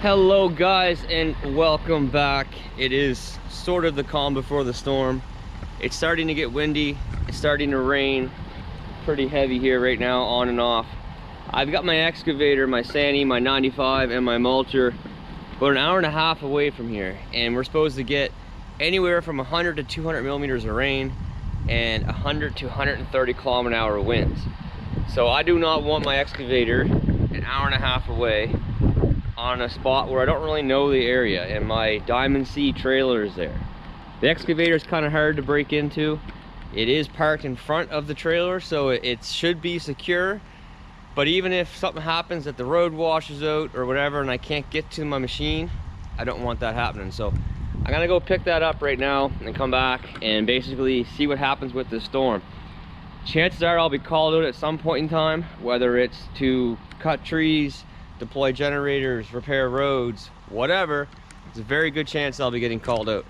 Hello guys, and welcome back. It is sort of the calm before the storm. It's starting to get windy, it's starting to rain pretty heavy here right now, on and off. I've got my excavator, my Sani, my 95 and my mulcher about an hour and a half away from here, and we're supposed to get anywhere from 100 to 200 millimeters of rain and 100 to 130 km/h winds. So I do not want my excavator an hour and a half away on a spot where I don't really know the area, and my Diamond C trailer is there. The excavator is kind of hard to break into. It is parked in front of the trailer, so it should be secure. But even if something happens, that the road washes out or whatever and I can't get to my machine, I don't want that happening. So I'm gonna go pick that up right now and come back and basically see what happens with this storm. Chances are I'll be called out at some point in time, whether it's to cut trees, deploy generators, repair roads, whatever. It's a very good chance I'll be getting called out.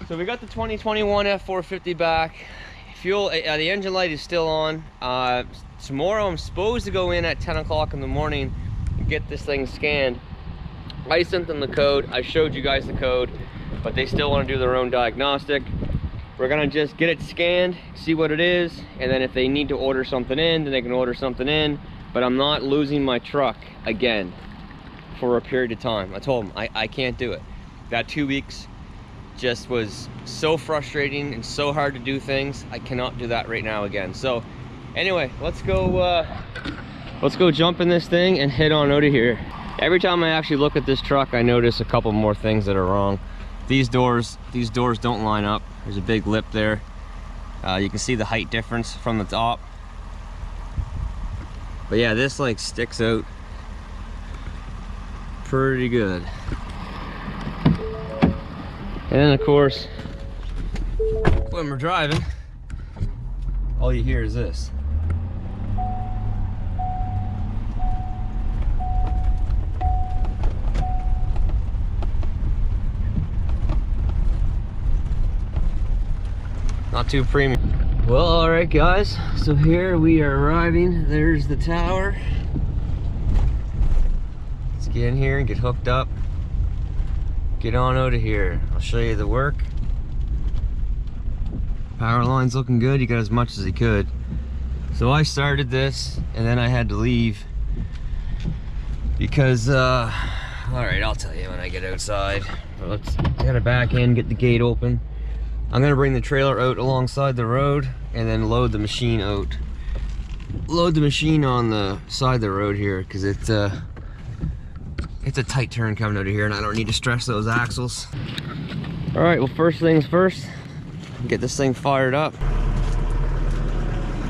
So we got the 2021 F450 back. Fuel, the engine light is still on. Tomorrow I'm supposed to go in at 10 o'clock in the morning and get this thing scanned. I sent them the code, I showed you guys the code, but they still want to do their own diagnostic. We're gonna just get it scanned, see what it is, and then if they need to order something in, then they can order something in. But I'm not losing my truck again for a period of time. I told them I can't do it. That 2 weeks just was so frustrating and so hard to do things. I cannot do that right now again. So anyway, let's go jump in this thing and head on out of here. Every time I actually look at this truck, I notice a couple more things that are wrong. These doors don't line up. There's a big lip there. You can see the height difference from the top. But yeah, this like sticks out pretty good. And then of course, when we're driving, all you hear is this. Not too premium. Well, all right guys, so here we are arriving. There's the tower. Let's get in here and get hooked up. Get on out of here. I'll show you the work. Power line's looking good. He got as much as he could. So I started this and then I had to leave because, all right, I'll tell you when I get outside. I gotta back in, get the gate open. I'm gonna bring the trailer out alongside the road and then load the machine out. Load the machine on the side of the road here because it's a tight turn coming out of here and I don't need to stress those axles. All right, well, first things first, get this thing fired up.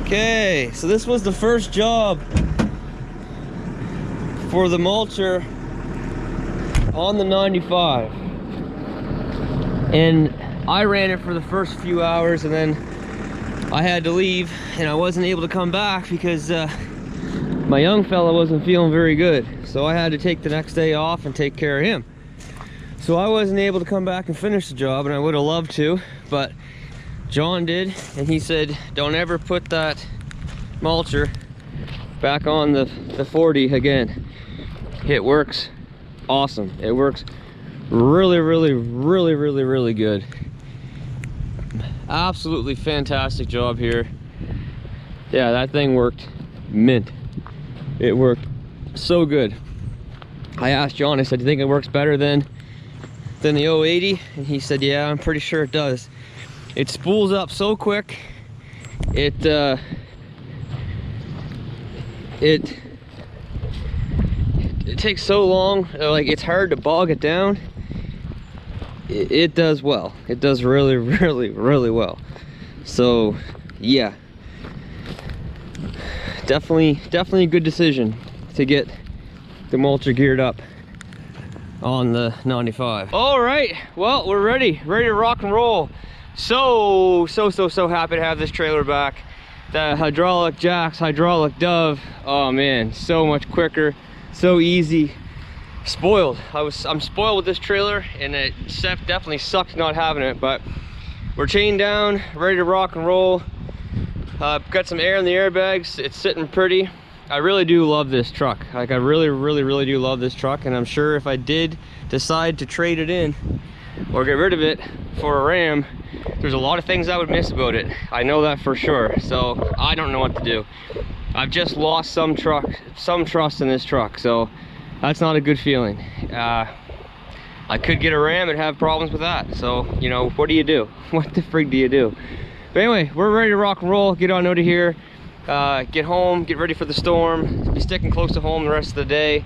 Okay, so this was the first job for the mulcher on the 95. And I ran it for the first few hours and then I had to leave and I wasn't able to come back because my young fella wasn't feeling very good. So I had to take the next day off and take care of him. So I wasn't able to come back and finish the job, and I would have loved to, but John did, and he said, don't ever put that mulcher back on the 40 again. It works awesome. It works really, really, really, really, really good. Absolutely fantastic job here. Yeah, that thing worked mint. It worked so good. I asked John, I said, do you think it works better than the 080? And he said, yeah, I'm pretty sure it does. It spools up so quick. It takes so long, like it's hard to bog it down. It does well. It does really, really, really well. So yeah, definitely a good decision to get the mulcher geared up on the 95. All right, well, we're ready to rock and roll. So happy to have this trailer back. The hydraulic jacks, hydraulic dove, oh man, so much quicker, so easy. Spoiled. I'm spoiled with this trailer, and it definitely sucks not having it, but we're chained down, ready to rock and roll. Got some air in the airbags. It's sitting pretty. I really do love this truck. Like, I really do love this truck, and I'm sure if I did decide to trade it in or get rid of it for a Ram, there's a lot of things I would miss about it. I know that for sure. So I don't know what to do. I've just lost some trust in this truck, so that's not a good feeling. I could get a Ram and have problems with that. So, you know, what do you do? What the frig do you do? But anyway, we're ready to rock and roll. Get on out of here. Get home, get ready for the storm, be sticking close to home the rest of the day,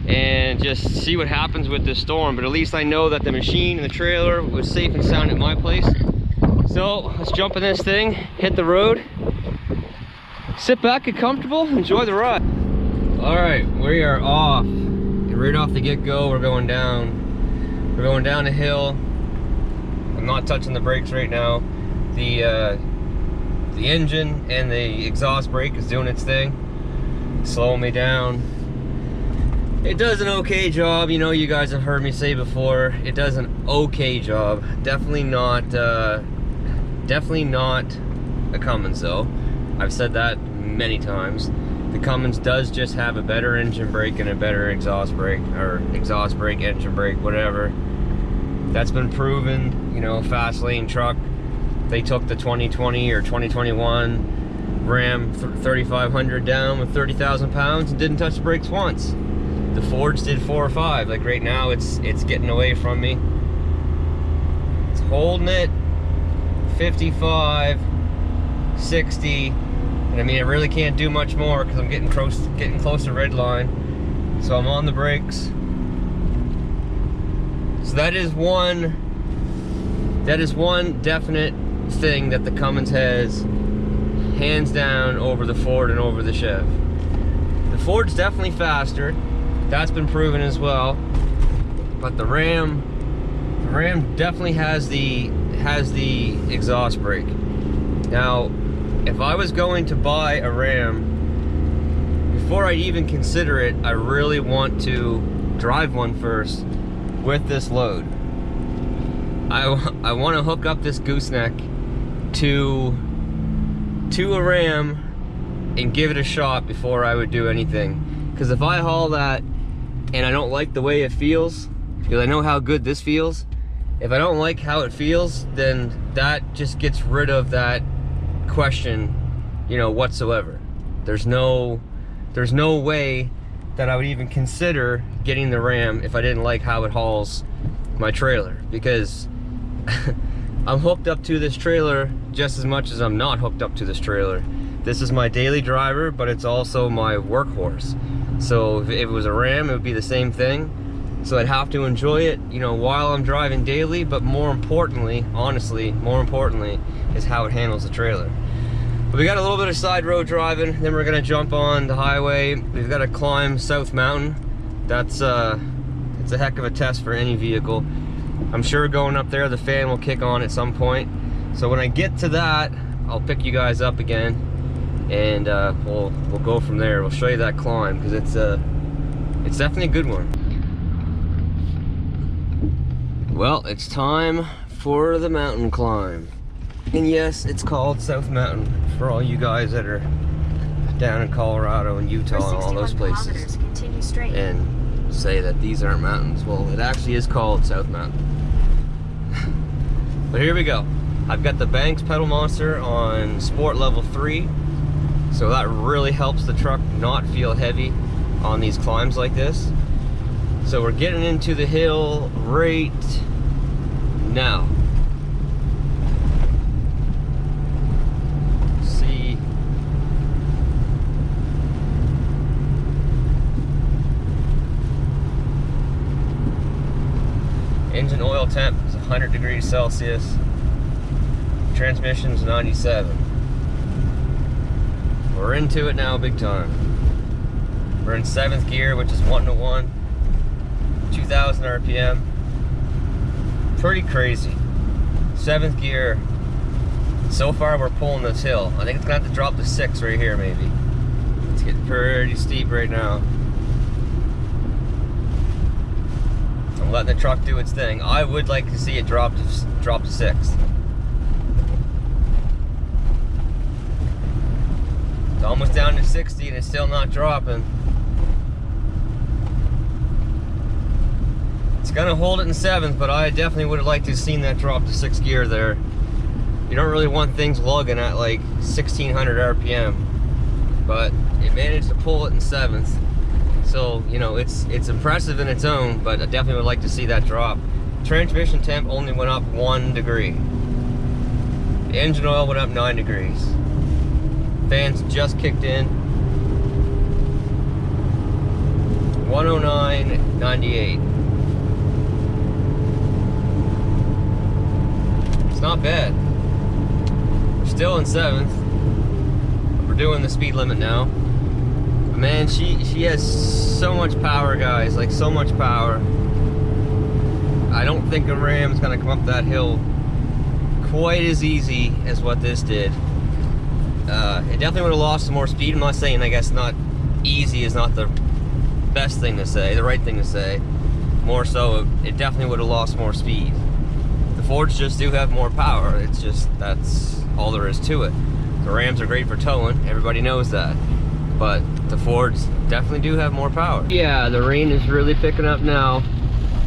and just see what happens with this storm. But at least I know that the machine and the trailer was safe and sound at my place. So let's jump in this thing, hit the road, sit back, get comfortable, enjoy the ride. All right, we are off. Right off the get-go, we're going down. We're going down a hill. I'm not touching the brakes right now. The engine and the exhaust brake is doing its thing, slowing me down. It does an okay job, you know, you guys have heard me say before, it does an okay job. Definitely not a Cummins though. I've said that many times. The Cummins does just have a better engine brake and a better exhaust brake, or exhaust brake, engine brake, whatever. That's been proven, you know, fast lane truck. They took the 2020 or 2021 Ram 3500 down with 30,000 pounds and didn't touch the brakes once. The Fords did 4 or 5. Like right now, it's getting away from me. It's holding it 55, 60, and I mean I really can't do much more because I'm getting close to red line. So I'm on the brakes. So that is one definite thing that the Cummins has hands down over the Ford and over the Chev. The Ford's definitely faster, that's been proven as well, but the Ram definitely has the exhaust brake. Now if I was going to buy a Ram, before I even consider it, I really want to drive one first with this load. I want to hook up this gooseneck to a Ram and give it a shot before I would do anything. Because if I haul that and I don't like the way it feels, because I know how good this feels, if I don't like how it feels, then that just gets rid of that question, you know, whatsoever. There's no way that I would even consider getting the Ram if I didn't like how it hauls my trailer, because I'm hooked up to this trailer just as much as I'm not hooked up to this trailer. This is my daily driver, but it's also my workhorse. So if it was a Ram, it would be the same thing. So I'd have to enjoy it, you know, while I'm driving daily, but more importantly, honestly, more importantly, is how it handles the trailer. But we got a little bit of side road driving, then we're gonna jump on the highway. We've got to climb South Mountain. That's it's a heck of a test for any vehicle. I'm sure going up there, the fan will kick on at some point. So when I get to that, I'll pick you guys up again, and we'll go from there. We'll show you that climb, because it's definitely a good one. Well, it's time for the mountain climb. And yes, it's called South Mountain for all you guys that are down in Colorado and Utah and all those places. Continue straight. And say that these aren't mountains. Well, it actually is called South Mountain. But here we go. I've got the Banks Pedal Monster on Sport Level 3. So that really helps the truck not feel heavy on these climbs like this. So we're getting into the hill right now. See. Engine oil temp is 100 degrees Celsius. Transmission's 97. We're into it now big time. We're in 7th gear, which is 1 to 1. 2,000 RPM. Pretty crazy. 7th gear. So far we're pulling this hill. I think it's gonna have to drop to 6 right here maybe. It's getting pretty steep right now. I'm letting the truck do its thing. I would like to see it drop to 6. almost down to 60 and it's still not dropping. It's gonna hold it in 7th, but I definitely would have liked to have seen that drop to 6th gear there. You don't really want things lugging at like 1600 RPM, but it managed to pull it in 7th. So, you know, it's impressive in its own, but I definitely would like to see that drop. Transmission temp only went up 1 degree. The engine oil went up 9 degrees. Fans just kicked in. 109.98. It's not bad. We're still in 7th. We're doing the speed limit now. But man, she has so much power, guys. Like, so much power. I don't think a Ram is gonna come up that hill quite as easy as what this did. It definitely would have lost some more speed. I'm not saying, I guess, not easy is not the best thing to say, the right thing to say. More so, it definitely would have lost more speed. The Fords just do have more power. It's just, that's all there is to it. The Rams are great for towing, everybody knows that. But the Fords definitely do have more power. Yeah, the rain is really picking up now.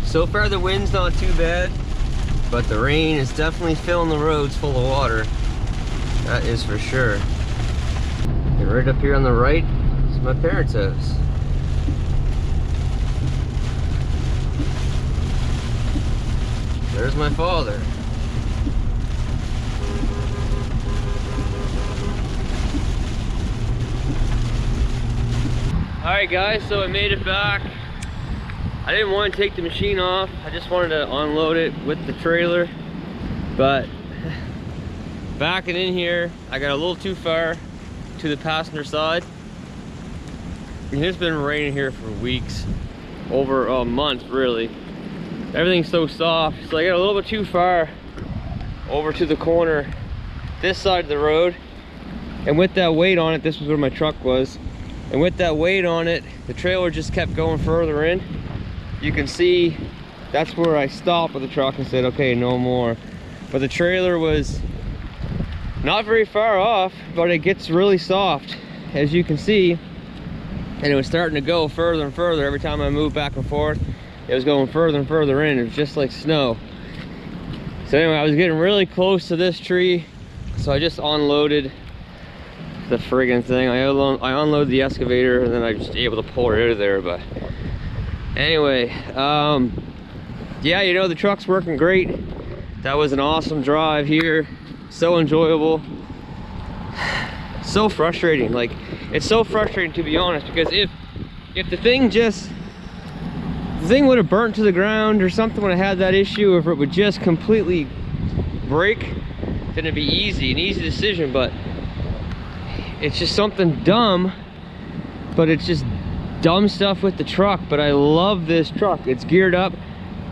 So far the wind's not too bad, but the rain is definitely filling the roads full of water. That is for sure. And right up here on the right is my parents' house. There's my father. Alright guys, so I made it back. I didn't want to take the machine off. I just wanted to unload it with the trailer. But backing in here, I got a little too far to the passenger side. And it's been raining here for weeks. Over a month, really. Everything's so soft, so I got a little bit too far over to the corner, this side of the road. And with that weight on it, this was where my truck was. And with that weight on it, the trailer just kept going further in. You can see that's where I stopped with the truck and said, okay, no more. But the trailer was not very far off, but it gets really soft, as you can see. And it was starting to go further and further. Every time I moved back and forth, it was going further and further in. It was just like snow. So anyway, I was getting really close to this tree, so I just unloaded the friggin' thing. I unloaded the excavator, and then I was just able to pull it out of there. But anyway, yeah, you know, the truck's working great. That was an awesome drive here. So enjoyable. So frustrating. Like, it's so frustrating, to be honest, because if the thing would have burnt to the ground or something when I had that issue, if it would just completely break, then it'd be easy, an easy decision. But it's just something dumb, but it's just dumb stuff with the truck. But I love this truck. It's geared up.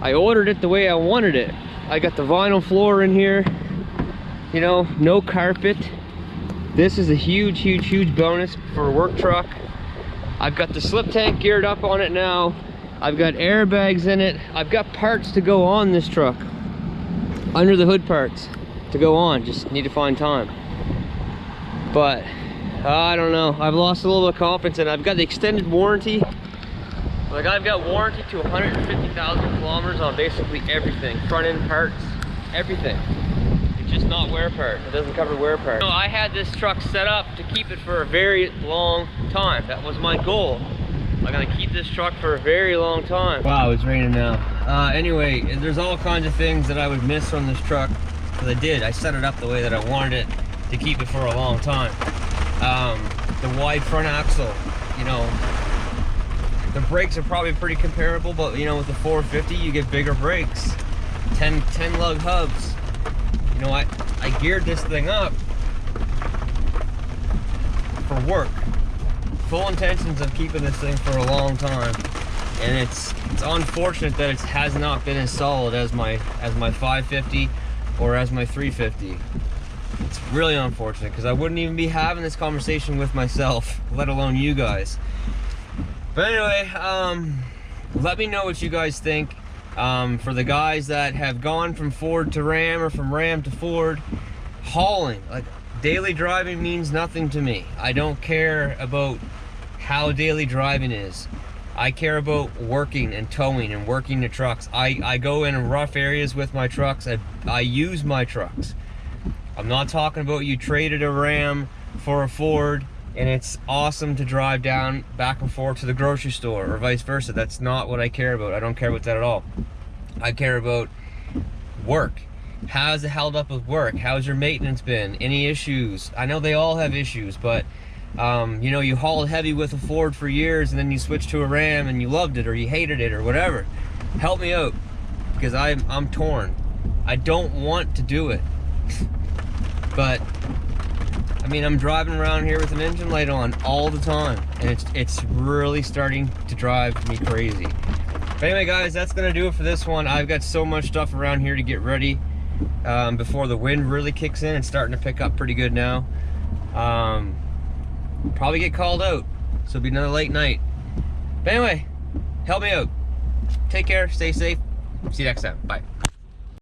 I ordered it the way I wanted it. I got the vinyl floor in here, you know, no carpet. This is a huge, huge, huge bonus for a work truck. I've got the slip tank geared up on it now. I've got airbags in it. I've got parts to go on this truck. Under the hood parts to go on. Just need to find time. But I don't know. I've lost a little bit of confidence, and I've got the extended warranty. Like, I've got warranty to 150,000 kilometers on basically everything. Front end parts, everything. It's just not wear part. It doesn't cover wear part. So I had this truck set up to keep it for a very long time. That was my goal. I'm gonna keep this truck for a very long time. Wow, it's raining now. Anyway, there's all kinds of things that I would miss from this truck. Because I set it up the way that I wanted it to keep it for a long time. The wide front axle, you know, the brakes are probably pretty comparable, but you know, with the 450 you get bigger brakes. 10 lug hubs. You know, I geared this thing up for work. Full intentions of keeping this thing for a long time, and it's unfortunate that it has not been as solid as my 550 or as my 350. It's really unfortunate, because I wouldn't even be having this conversation with myself, let alone you guys. But anyway, let me know what you guys think. For the guys that have gone from Ford to Ram or from Ram to Ford, hauling, like daily driving means nothing to me. I don't care about how daily driving is. I care about working and towing and working the trucks. I go in rough areas with my trucks. I use my trucks. I'm not talking about you traded a Ram for a Ford and it's awesome to drive down back and forth to the grocery store or vice versa. That's not what I care about. I don't care about that at all. I care about work. How's it held up with work? How's your maintenance been? Any issues? I know they all have issues, but you know, you hauled heavy with a Ford for years and then you switched to a Ram and you loved it or you hated it or whatever. Help me out, because I'm torn. I don't want to do it. But I mean, I'm driving around here with an engine light on all the time, and it's really starting to drive me crazy. But anyway, guys, that's gonna do it for this one. I've got so much stuff around here to get ready before the wind really kicks in. It's starting to pick up pretty good now. Probably get called out, so it'll be another late night. But anyway, help me out. Take care, stay safe. See you next time. Bye.